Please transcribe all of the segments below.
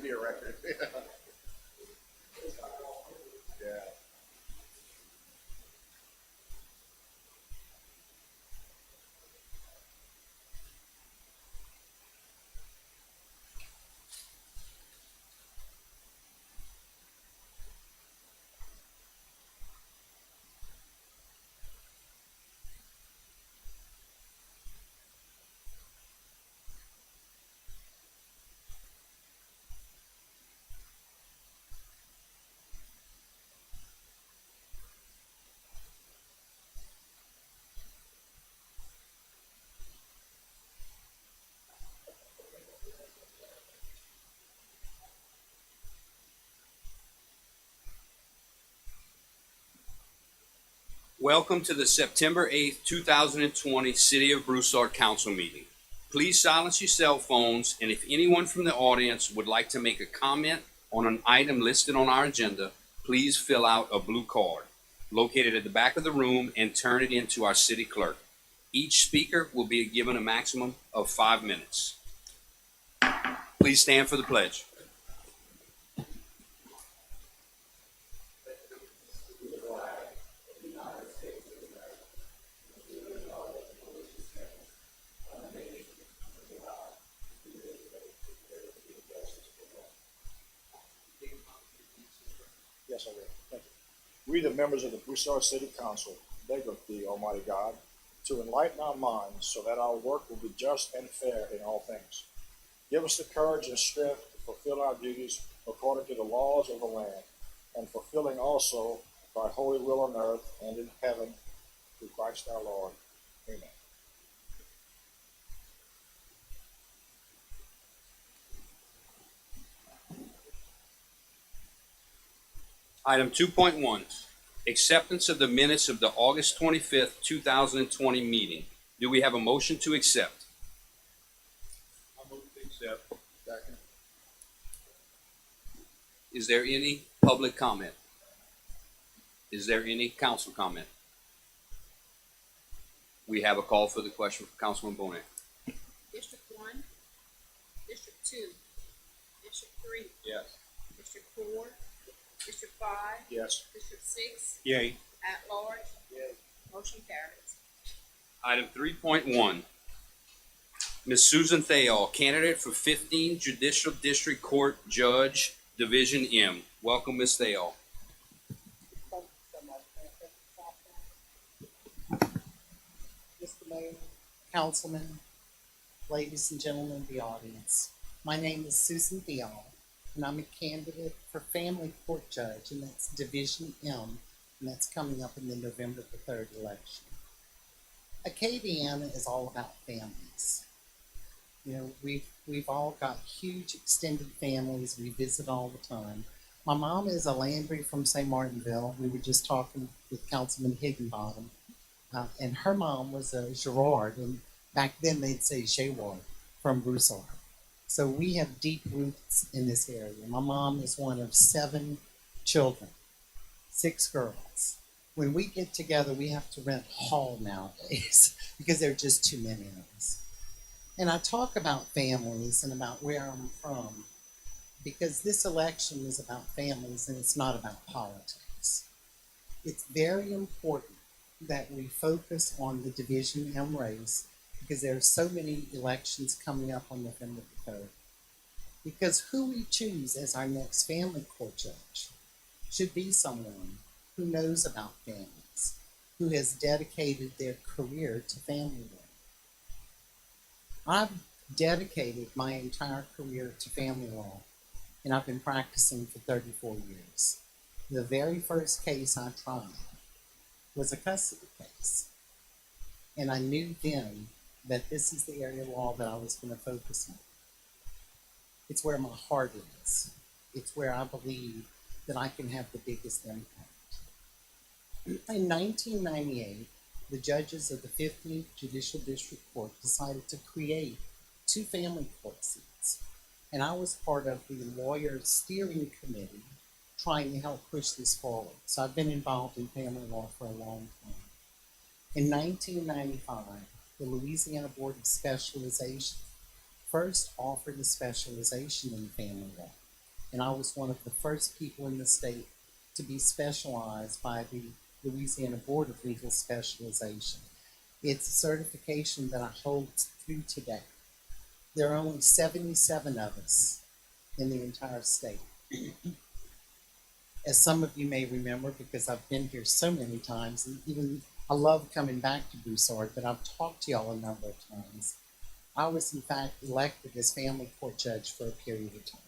be a record. Yeah. Welcome to the September 8th, 2020 City of Broussard Council meeting. Please silence your cell phones, and if anyone from the audience would like to make a comment on an item listed on our agenda, please fill out a blue card located at the back of the room and turn it in to our city clerk. Each speaker will be given a maximum of 5 minutes. Please stand for the pledge. Yes, I will. Thank you. We, the members of the Broussard City Council, beg of thee, Almighty God, to enlighten our minds so that our work will be just and fair in all things. Give us the courage and strength to fulfill our duties according to the laws of the land, and fulfilling also thy holy will on earth and in heaven, through Christ our Lord. Amen. Item 2.1, acceptance of the minutes of the August 25th, 2020 meeting. Do we have a motion to accept? I move to accept. Second. Is there any public comment? Is there any council comment? We have a call for the question from Councilman Bonet. District 1, District 2, District 3, Yes. District 4, District 5, Yes. District 6, Yay. at large, Yes. motion carries. Item 3.1, Ms. Susan Thayall, candidate for 15 Judicial District Court Judge, Division M. Welcome, Ms. Thayall. Thank you so much, Mr. Mayor, Councilman, ladies and gentlemen of the audience. My name is Susan Thial, and I'm a candidate for Family Court Judge, and that's Division M, and that's coming up in the November the 3rd election. Acadiana is all about families. You know, we've all got huge extended families. We visit all the time. My mom is a Landry from St. Martinville. We were just talking with Councilman Higginbottom, and her mom was a Girard, and back then they'd say Girard from Broussard. So we have deep roots in this area. My mom is one of 7 children, 6 girls. When we get together, we have to rent a hall nowadays because there are just too many of us. And I talk about families and about where I'm from because this election is about families and it's not about politics. It's very important that we focus on the Division M race because there are so many elections coming up on November the 3rd. Because who we choose as our next family court judge should be someone who knows about families, who has dedicated their career to family law. I've dedicated my entire career to family law, and I've been practicing for 34 years. The very first case I tried was a custody case, and I knew then that this is the area of law that I was going to focus on. It's where my heart is. It's where I believe that I can have the biggest impact. In 1998, the judges of the 15th Judicial District Court decided to create 2 family court seats. And I was part of the lawyer steering committee trying to help push this forward. So I've been involved in family law for a long time. In 1995, the Louisiana Board of Specialization first offered a specialization in family law. and I was one of the first people in the state to be specialized by the Louisiana Board of Legal Specialization. It's a certification that I hold through today. There are only 77 of us in the entire state. As some of you may remember, because I've been here so many times, and even I love coming back to Broussard, but I've talked to y'all a number of times. I was, in fact, elected as family court judge for a period of time.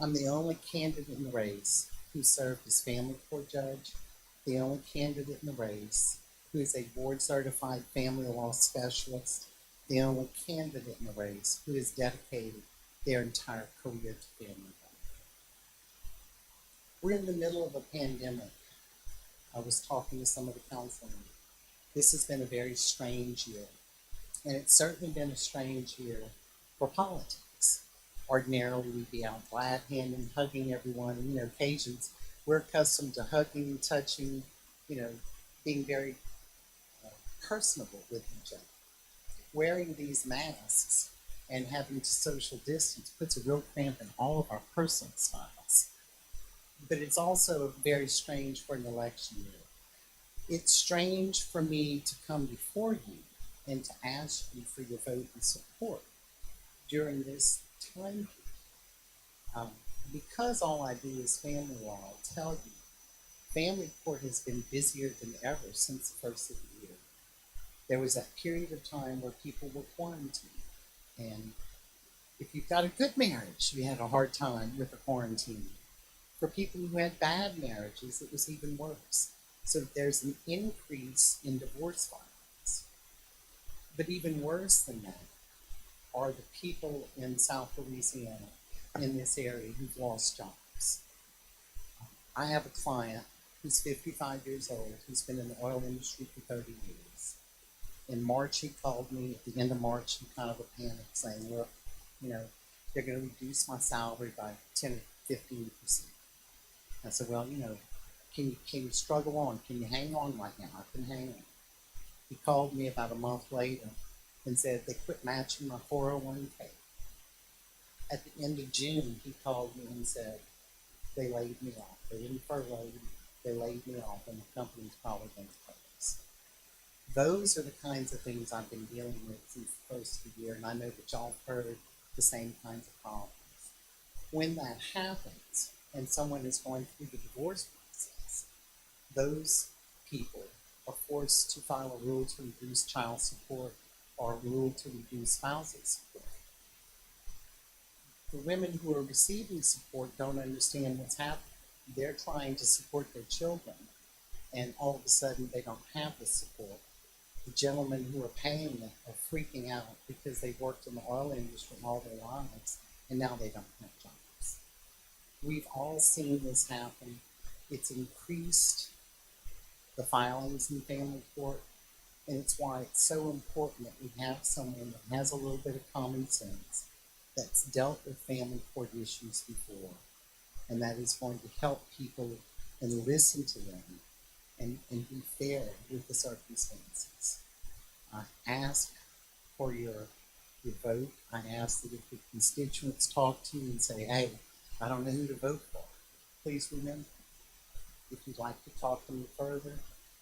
I'm the only candidate in the race who served as family court judge, the only candidate in the race who is a board certified family law specialist, the only candidate in the race who has dedicated their entire career to family law. We're in the middle of a pandemic. I was talking to some of the councilmen. This has been a very strange year, and it's certainly been a strange year for politics. Ordinarily, we'd be out glad handing, hugging everyone, and occasions we're accustomed to hugging, touching, being very personable with each other. Wearing these masks and having to social distance puts a real cramp in all of our personal styles. But it's also very strange for an election year. It's strange for me to come before you and to ask you for your vote and support during this time period. Because all I do is family law, I'll tell you, family court has been busier than ever since the first of the year. There was that period of time where people were quarantined, and if you've got a good marriage, you had a hard time with the quarantine. For people who had bad marriages, it was even worse. So there's an increase in divorce violence. But even worse than that are the people in South Louisiana in this area who've lost jobs. I have a client who's 55 years old, who's been in the oil industry for 30 years. In March, he called me at the end of March in kind of a panic saying, look, they're going to reduce my salary by 10 or 15%. I said, well, can you struggle on? Can you hang on right now? I can hang on. He called me about a month later and said they quit matching my 401k. At the end of June, he called me and said they laid me off. They didn't furlough me. They laid me off, and the company's probably going to close. Those are the kinds of things I've been dealing with since the first of the year, and I know that y'all have heard the same kinds of problems. When that happens, and someone is going through the divorce process, those people are forced to file a rule to reduce child support or a rule to reduce spousal support. The women who are receiving support don't understand what's happening. They're trying to support their children, and all of a sudden they don't have the support. The gentlemen who are paying them are freaking out because they've worked in the oil industry all their lives, and now they don't have jobs. We've all seen this happen. It's increased the filings in family court, and it's why it's so important that we have someone that has a little bit of common sense, that's dealt with family court issues before, and that is going to help people and listen to them and be fair with the circumstances. I ask for your vote. I ask that if your constituents talk to you and say, hey, I don't know who to vote for, please remember. If you'd like to talk to me further,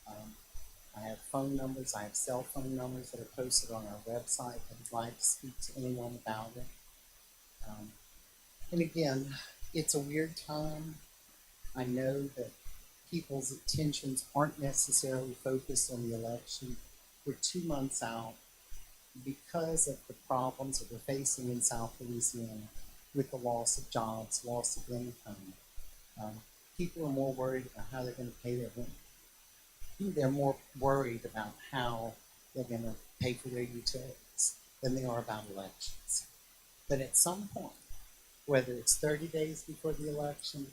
I have phone numbers. I have cell phone numbers that are posted on our website. I'd be glad to speak to anyone about it. And again, it's a weird time. I know that people's attentions aren't necessarily focused on the election. We're 2 months out because of the problems that we're facing in South Louisiana with the loss of jobs, loss of income. People are more worried about how they're going to pay their rent. They're more worried about how they're going to pay for their utilities than they are about elections. But at some point, whether it's 30 days before the election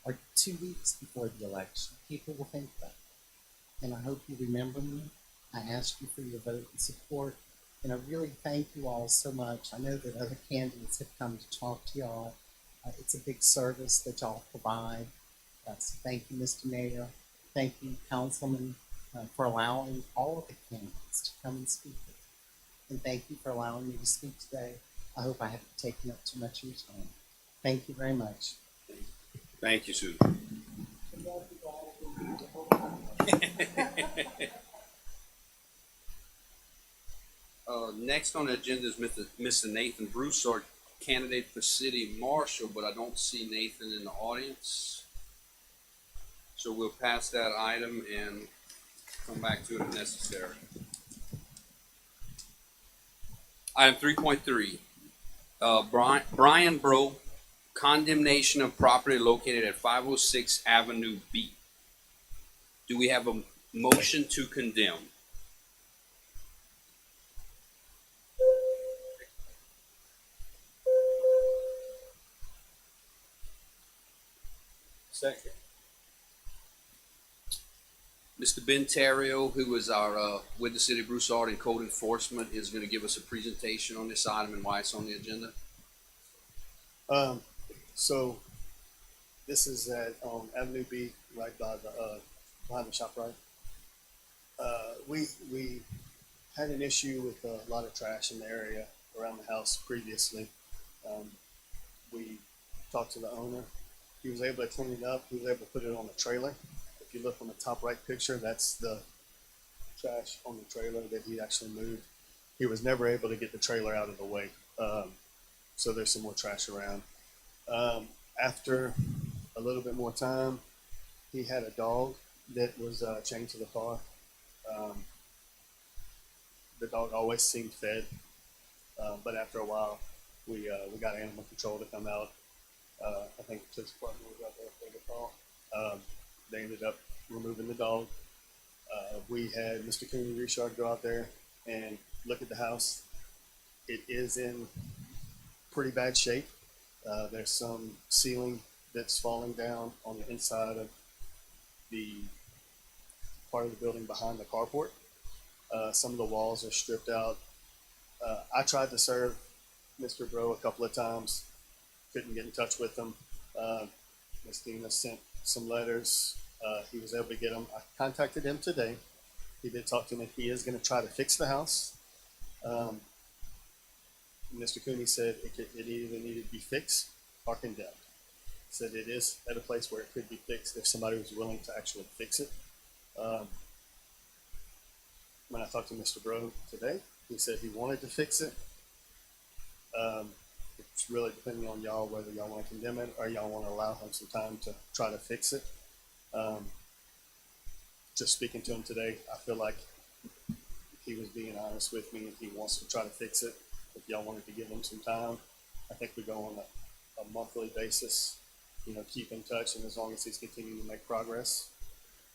or 2 weeks before the election, people will think about it. And I hope you remember me. I ask you for your vote and support. And I really thank you all so much. I know that other candidates have come to talk to y'all. It's a big service that y'all provide. So thank you, Mr. Mayor. Thank you, Councilman, for allowing all of the candidates to come and speak. And thank you for allowing me to speak today. I hope I haven't taken up too much of your time. Thank you very much. Thank you, Susan. Next on the agenda is Mr. Nathan Broussard, candidate for city marshal, but I don't see Nathan in the audience. So we'll pass that item and come back to it if necessary. Item 3.3, Brian Bro, condemnation of property located at 506 Avenue B. Do we have a motion to condemn? Second. Mr. Ben Terrio, who is our with the City of Broussard and Code Enforcement, is going to give us a presentation on this item and why it's on the agenda. So this is at Avenue B, right by the behind the shop, right? We had an issue with a lot of trash in the area around the house previously. We talked to the owner. He was able to clean it up. He was able to put it on the trailer. If you look on the top right picture, that's the trash on the trailer that he actually moved. He was never able to get the trailer out of the way. So there's some more trash around. After a little bit more time, he had a dog that was chained to the car. The dog always seemed fed, but after a while, we got animal control to come out. I think the police department was out there for the call. They ended up removing the dog. We had Mr. Cooney Richard go out there and look at the house. It is in pretty bad shape. There's some ceiling that's falling down on the inside of the part of the building behind the carport. Some of the walls are stripped out. I tried to serve Mr. Bro a couple of times. Couldn't get in touch with him. Ms. Dina sent some letters. He was able to get them. I contacted him today. He did talk to me. He is going to try to fix the house. Mr. Cooney said it either needed to be fixed or condemned. Said it is at a place where it could be fixed if somebody was willing to actually fix it. When I talked to Mr. Bro today, he said he wanted to fix it. It's really depending on y'all whether y'all want to condemn it or y'all want to allow him some time to try to fix it. Just speaking to him today, I feel like he was being honest with me and he wants to try to fix it. If y'all wanted to give him some time, I think we go on a monthly basis, keep in touch, and as long as he's continuing to make progress,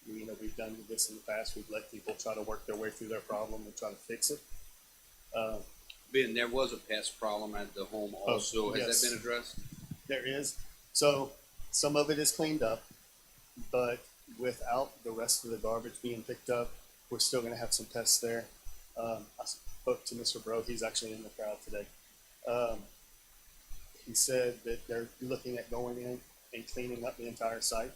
we've done this in the past. We've let people try to work their way through their problem and try to fix it. Ben, there was a pest problem at the home also. Has yes. that been addressed? There is. So some of it is cleaned up, but without the rest of the garbage being picked up, we're still going to have some pests there. I spoke to Mr. Bro. He's actually in the crowd today. He said that they're looking at going in and cleaning up the entire site.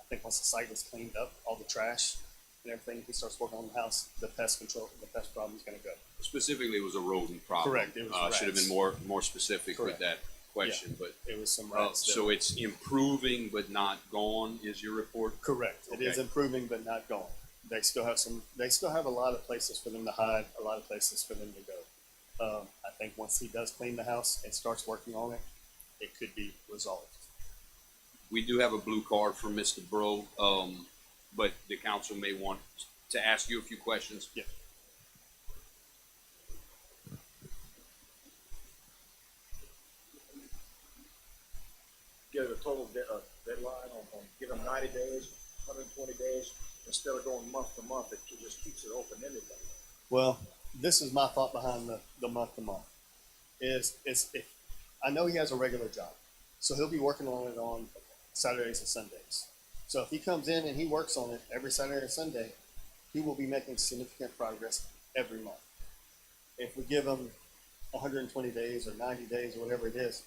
I think once the site is cleaned up, all the trash and everything, he starts working on the house, the pest problem is going to go. Specifically, it was a rodent problem. Correct. It was should have been more specific Correct. with that question, but It was some rats. so it's improving but not gone. Is your report? Correct. It is Okay. improving, but not gone. They still have a lot of places for them to hide, a lot of places for them to go. I think once he does clean the house and starts working on it, it could be resolved. We do have a blue card from Mr. Bro, but the council may want to ask you a few questions. Yeah. Get a total deadline on give them 90 days, 120 days, instead of going month to month. It just keeps it open-ended. Well, this is my thought behind the month to month. Is if I know he has a regular job, so he'll be working on it on Saturdays and Sundays. So if he comes in and he works on it every Saturday and Sunday, he will be making significant progress every month. If we give him 120 days or 90 days or whatever it is,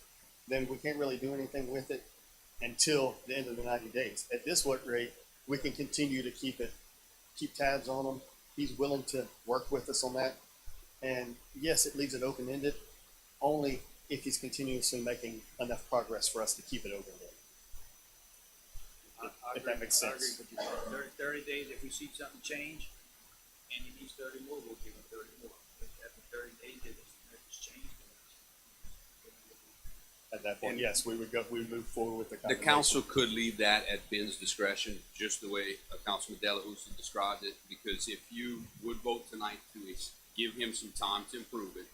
then we can't really do anything with it until the end of the 90 days. At this rate, we can continue to keep tabs on him. He's willing to work with us on that. And yes, it leaves it open-ended only if he's continuously making enough progress for us to keep it open. If that makes I agree sense. with you. 30 days, if we see something change, and he needs 30 more, we'll give him 30 more. But after 30 days, if it's changed, At that point, And- yes, we would move forward with the The condemnation. council could leave that at Ben's discretion, just the way Councilman Delahoosie described it, because if you would vote tonight to give him some time to improve it,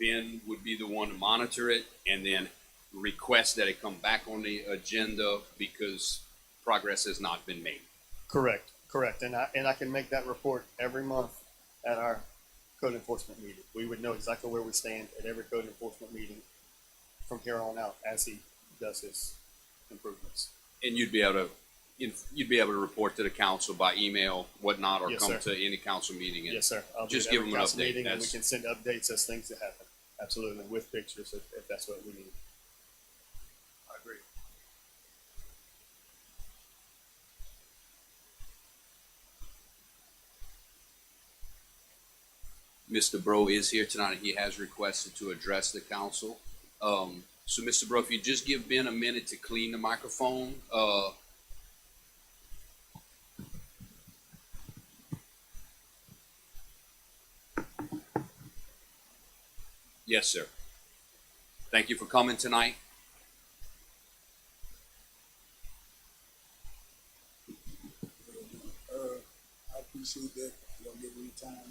Ben would be the one to monitor it and then request that it come back on the agenda because progress has not been made. Correct, and I can make that report every month at our code enforcement meeting. We would know exactly where we stand at every code enforcement meeting from here on out as he does his improvements. And you'd be able to report to the council by email, whatnot, or Yes, come sir. to any council meeting. And Yes, sir. I'll just do it give every them an council update. meeting, and we That's- can send updates as things that happen. Absolutely, with pictures if that's what we need. I agree. Mr. Bro is here tonight. He has requested to address the council. So, Mr. Bro, if you just give Ben a minute to clean the microphone. Yes, sir. Thank you for coming tonight. I appreciate that. Y'all give me time.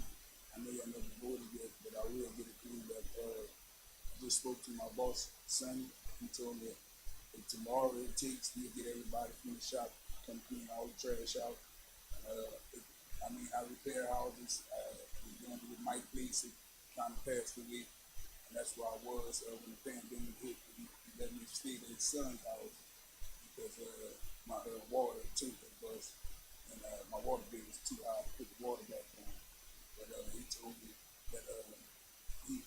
I know y'all never voted yet, but I will get it cleaned up. I just spoke to my boss, Sonny. He told me that tomorrow it takes me to get everybody from the shop, come clean all the trash out. I repair houses. We're going to do my place. It kind of passed away. And that's where I was when the pandemic hit. He let me stay at his son's house because my water tank had bust. And my water bill was too high to put the water back on. But he told me that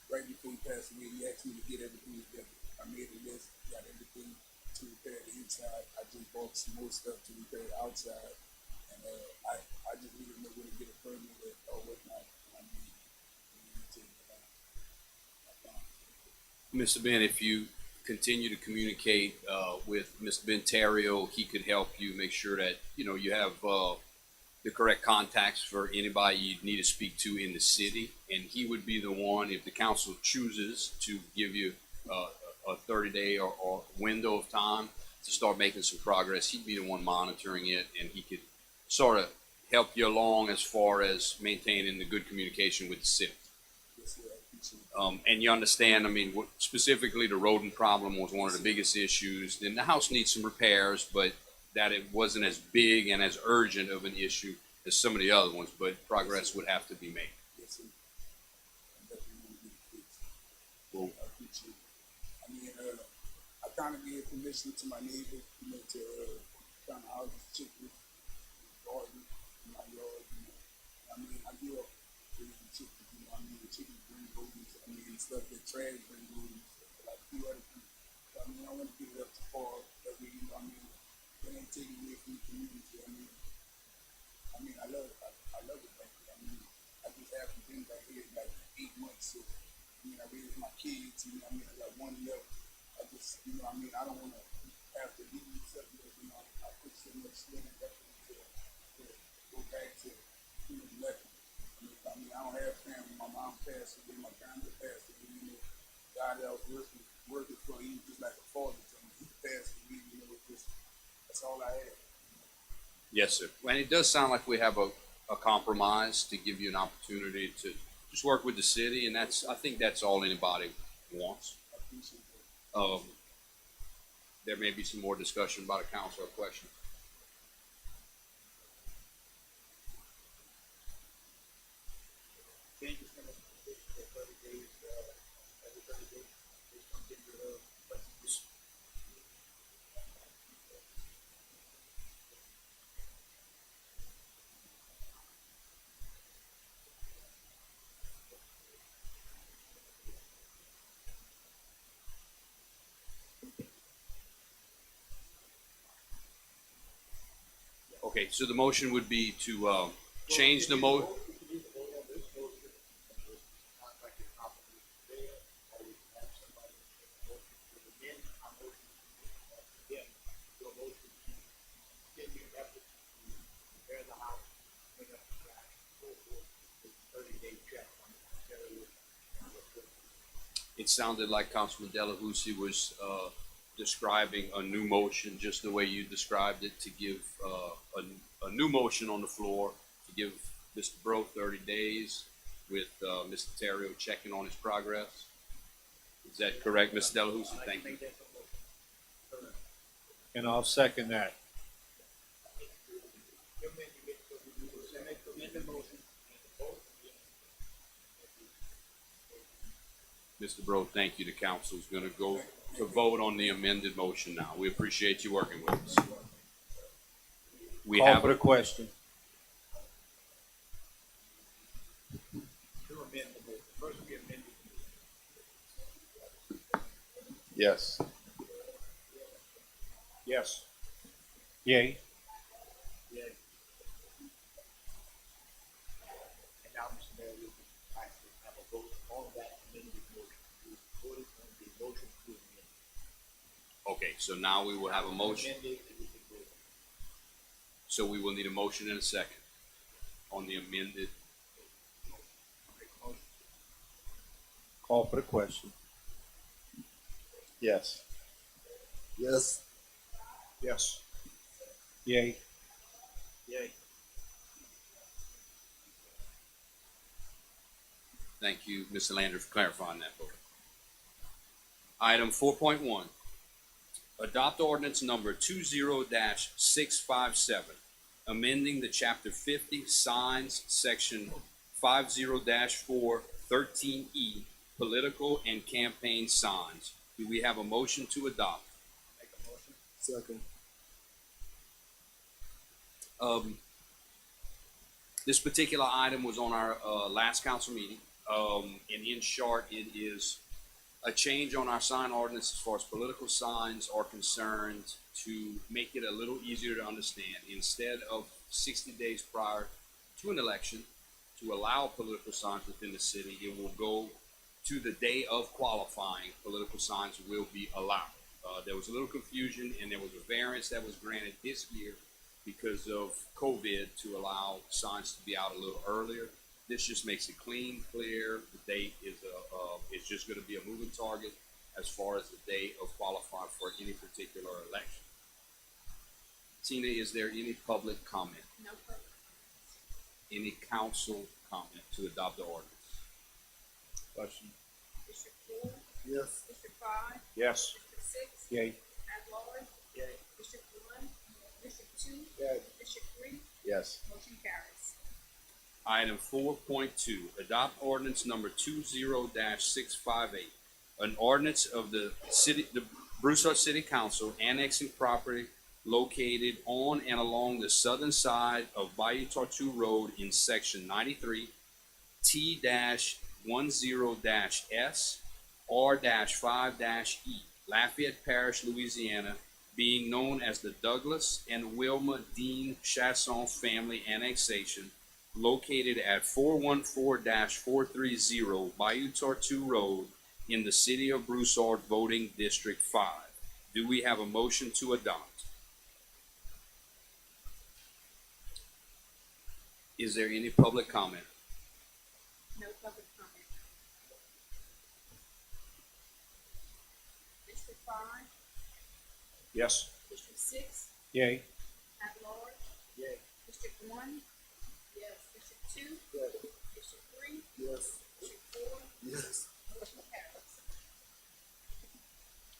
right before he passed away, he asked me to get everything together. I made a list, got everything to repair the inside. I just bought some more stuff to repair the outside. And I just need to know where to get a permit or whatnot. I need to take it out. Mr. Ben, if you continue to communicate with Mr. Ben Terrio, he could help you make sure that you have the correct contacts for anybody you need to speak to in the city, and he would be the one, if the council chooses to give you a 30-day or window of time to start making some progress, he'd be the one monitoring it, and he could sort of help you along as far as maintaining the good communication with the city. Yes, sir, I appreciate it. And you understand, specifically the rodent problem was one of the biggest issues. And the house needs some repairs, but that it wasn't as big and as urgent of an issue as some of the other ones, but progress would have to be made. Yes, sir. I definitely want to get it fixed. Well, I appreciate it. I kind of gave permission to my neighbor, to kind of house the chickens, garden, in my yard. I grew up raising chickens. The chickens bring rodents. Stuff that trash bring rodents. Like a few other people. So, I want to get it up to par. That way, it ain't taking away from the community. I love it back here. I just haven't been back here in like 8 months. So, I raised my kids. I got one left. I just, I don't want to have to leave something that, I put so much skin and effort into to go back to nothing. I don't have family. My mom passed away. My grandmother passed away. God that I was working for, he was just like a father to me. He passed away. That's all I had. yes, sir. And it does sound like we have a compromise to give you an opportunity to just work with the city, and I think that's all anybody wants. I appreciate that. There may be some more discussion about a council or question. Changes from the 30 days, every 30 days, they come get your questions. Okay, so the motion would be to change the mo. It sounded like Councilman Delahousie was describing a new motion, just the way you described it, to give a new motion on the floor to give Mr. Bro 30 days with Mr. Terrio checking on his progress. Is that correct, Mr. Delahousie? Thank you. Make that a motion. And I'll second that. Amend the motion. Mr. Bro, thank you. The council is going to go to vote on the amended motion now. We appreciate you working with us. We Call have for the question. To amend the motion. First we amend Yes. Yes. Yay. Yeah. And now, Mr. Mayor, we can actually have a vote on that amended motion. We voted on the motion to amend. Okay, so now we will have a motion. Amended, and we can vote. So we will need a motion and a second on the amended. Call for the question. Yes. Yes. Yes. Yay. Yay. Thank you, Mr. Landry, for clarifying that vote. Item 4.1. Adopt ordinance number 20-657, amending the chapter 50 signs, section 50-4, 13E, political and campaign signs. Do we have a motion to adopt? Make a motion. Second. This particular item was on our last council meeting. And in short, it is a change on our sign ordinance as far as political signs are concerned to make it a little easier to understand. Instead of 60 days prior to an election to allow political signs within the city, it will go to the day of qualifying. Political signs will be allowed. There was a little confusion, and there was a variance that was granted this year because of COVID to allow signs to be out a little earlier. This just makes it clean, clear. The date is it's just going to be a moving target as far as the date of qualifying for any particular election. Tina, is there any public comment? No further. Any council comment to adopt the ordinance? Question. District four, Yes. District five, Yes. District six, Yay. at large, Yay. District one, District two, Yay. District three, Yes. motion carries. Item 4.2, adopt ordinance number 20-658, an ordinance of the Broussard City Council annexing property located on and along the southern side of Bayou Tortue Road in section 93, T-10-S, R-5-E, Lafayette Parish, Louisiana, being known as the Douglas and Wilma Dean Chasson Family Annexation, located at 414-430 Bayou Tortue Road in the city of Broussard, voting district 5. Do we have a motion to adopt? Is there any public comment? No public comment. District five, Yes. District six, Yay. at large, Yay. District one, yes, District two, Yes. District three, Yes. District four, Yes. motion carries.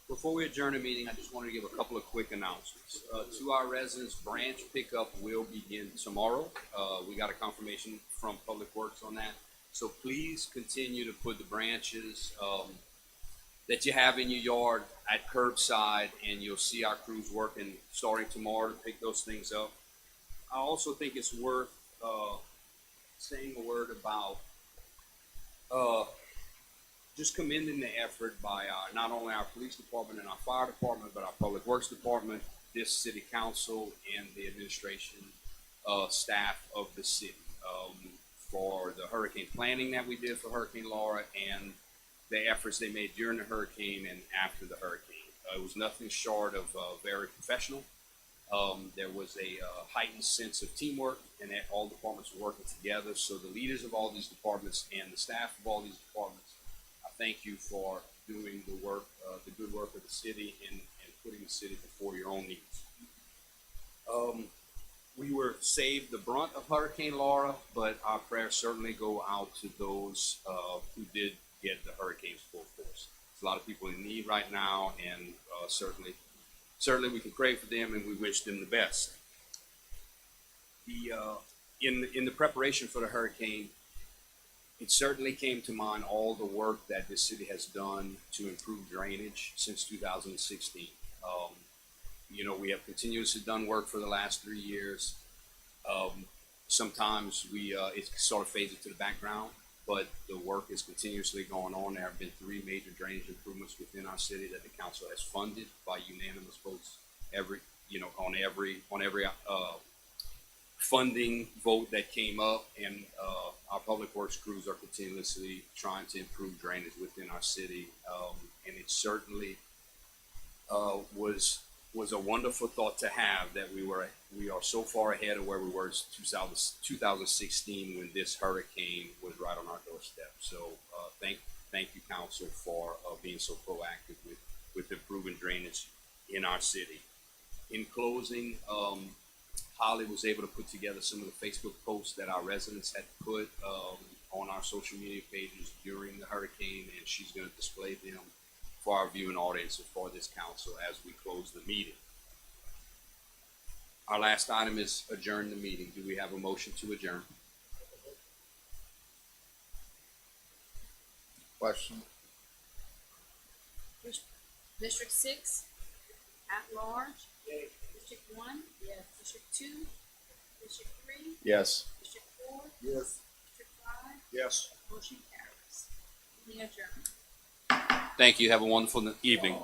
Before we adjourn the meeting, I just wanted to give a couple of quick announcements. To our residents, branch pickup will begin tomorrow. We got a confirmation from Public Works on that. So please continue to put the branches that you have in your yard at curbside, and you'll see our crews working starting tomorrow to pick those things up. I also think it's worth saying a word about just commending the effort by not only our police department and our fire department, but our public works department, this city council, and the administration staff of the city for the hurricane planning that we did for Hurricane Laura and the efforts they made during the hurricane and after the hurricane. It was nothing short of very professional. There was a heightened sense of teamwork, and that all departments were working together. So the leaders of all these departments and the staff of all these departments, I thank you for doing the work, the good work of the city and putting the city before your own needs. We were saved the brunt of Hurricane Laura, but our prayers certainly go out to those who did get the hurricane's full force. There's a lot of people in need right now, and certainly we can pray for them, and we wish them the best. In the preparation for the hurricane, it certainly came to mind all the work that this city has done to improve drainage since 2016. We have continuously done work for the last 3 years. Sometimes it sort of fades into the background, but the work is continuously going on. There have been 3 major drainage improvements within our city that the council has funded by unanimous votes on every funding vote that came up, and our public works crews are continuously trying to improve drainage within our city, and it certainly was a wonderful thought to have that we are so far ahead of where we were in 2016 when this hurricane was right on our doorstep. So thank you, council, for being so proactive with improving drainage in our city. In closing, Holly was able to put together some of the Facebook posts that our residents had put on our social media pages during the hurricane, and she's going to display them for our viewing audience and for this council as we close the meeting. Our last item is adjourn the meeting. Do we have a motion to adjourn? Question. District 6, at large. District 1, yes. District 2, District 3, Yes. District 4, Yes. District 5, Yes. motion carries. Meeting adjourned. Thank you. Have a wonderful evening.